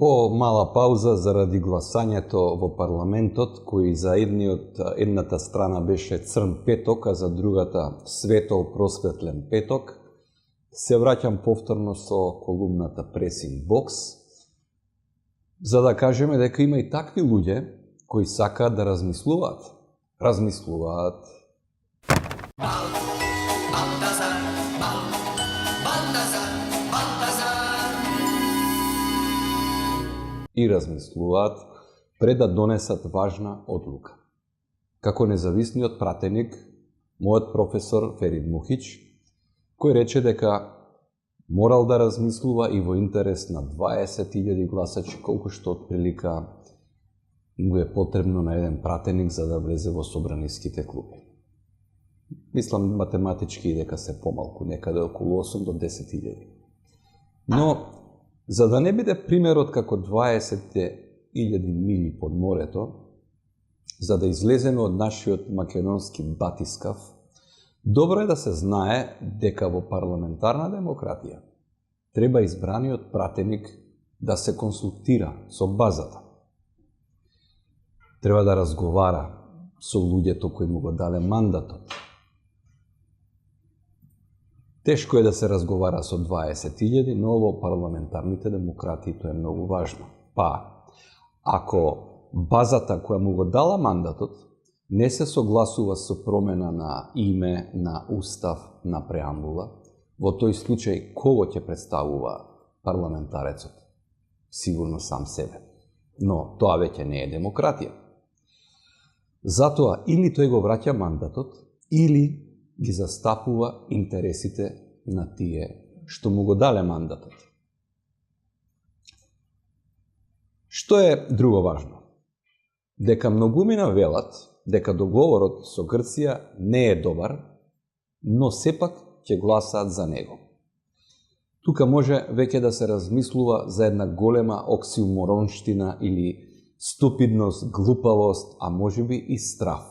По-мала пауза заради гласањето во парламентот, кој за едната страна беше црн петок, а за другата светол просветлен петок. Се враќам повторно со колумната Пресинг бокс, за да кажеме дека има и такви луѓе кои сакаат да размислуваат. И размислуваат пред да донесат важна одлука. Како независниот пратеник, мојот професор Ферид Мухич, кој рече дека морал да размислува и во интерес на 20.000 гласачи, колку што отприлика му е потребно на еден пратеник за да влезе во собраниските клуби. Мислам математички дека се помалку, некаде околу 8 до 10.000. Но, за да не биде примерот како 20.000 мили под морето, за да излеземе од нашиот македонски батискав, добро е да се знае дека во парламентарна демократија треба избраниот пратеник да се консултира со базата. Треба да разговара со луѓето кои му го даде мандатот. Тешко е да се разговара со 20.000, но во парламентарните демократии тоа е многу важно. Ако базата која му го дала мандатот не се согласува со промена на име, на устав, на преамбула, во тој случај кого ќе представува парламентарецот? Сигурно сам себе. Но тоа веќе не е демократија. Затоа или тој го враќа мандатот, или ги застапува интересите на тие што му го дале мандатот. Што е друго важно? Дека многумина велат дека договорот со Грција не е добар, но сепак ќе гласаат за него. Тука може веќе да се размислува за една голема оксиморонштина или ступидност, глупавост, а можеби и страф.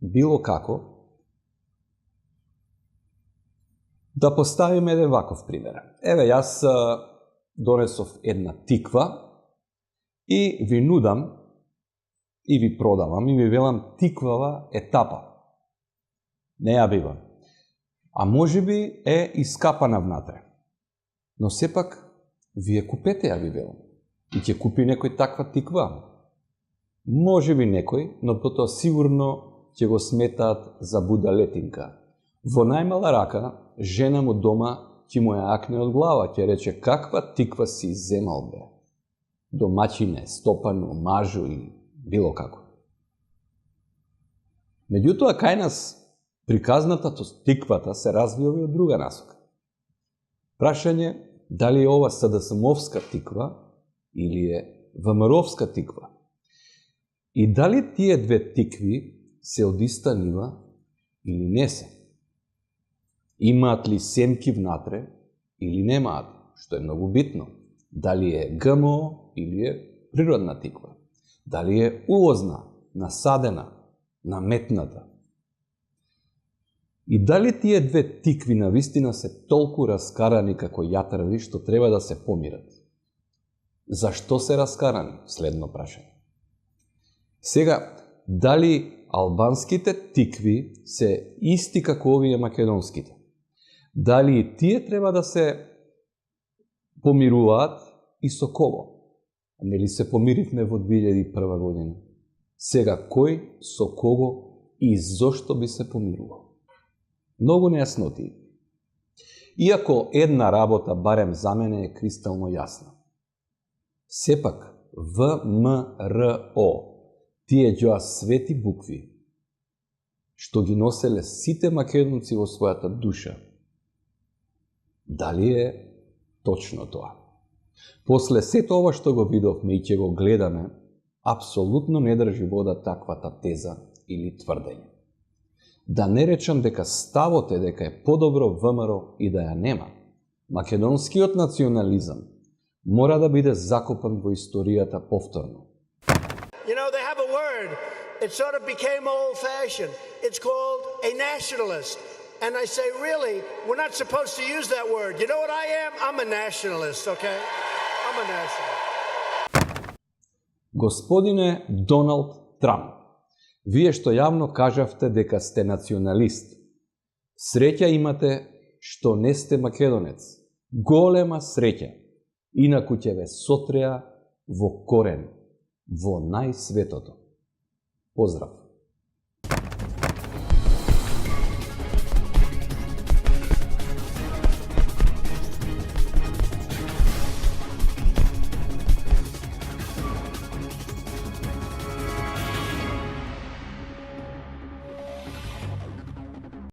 Било како, да поставиме еден ваков пример. Еве, јас донесов една тиква и ви нудам, и ви продавам, и ви велам тиквава е тапа. Не ја бивам. А можеби е искапана внатре. Но сепак, вие купете ја ви велам. И ќе купи некој таква тиква. Можеби некој, но потоа сигурно ќе го сметаат за будалетинка. Во најмала рака, жена му дома ќе му ја акне од глава, ќе рече каква тиква си земал бе. Домаќине, стопано, мажу и било како. Меѓутоа, кај нас приказната со тиквата се развива и од друга насока. Прашање дали е ова СДСМовска тиква или е ВМРО-вска тиква. И дали тие две тикви се од иста нива или не се. Имаат ли семки внатре или немаат, што е многу битно. Дали е ГМО или е природна тиква. Дали е увозна, насадена, наметната. И дали тие две тикви навистина се толку раскарани како јатрви што треба да се помират? Зашто се раскарани? Следно прашање. Сега, дали албанските тикви се исти како овие македонските? Дали и тие треба да се помируваат и со кого? Нели се помиривме во 2001 година? Сега, кој со кого и зошто би се помирувал? Многу нејасноти. Иако една работа, барем за мене, е кристално јасна. Сепак, ВМРО, тие ѓоа свети букви, што ги носеле сите македонци во својата душа, дали е точно тоа? После сето ова што го видовме и ќе го гледаме, апсолутно не држи вода таквата теза или тврдење. Да не речам дека ставот е дека е подобро ВМРО и да ја нема. Македонскиот национализам мора да биде закопан во историјата повторно. You know, they have a word. It sort of became old-fashioned. It's called a nationalist. And I say, really, we're not supposed to use that word. You know what I am? I'm a nationalist, okay? I'm a nationalist. Господине Доналд Трамп, вие што јавно кажавте дека сте националист, среќа имате што не сте македонец. Голема среќа. Инаку ќе ве сотреа во корен, во најсветото. Поздрав!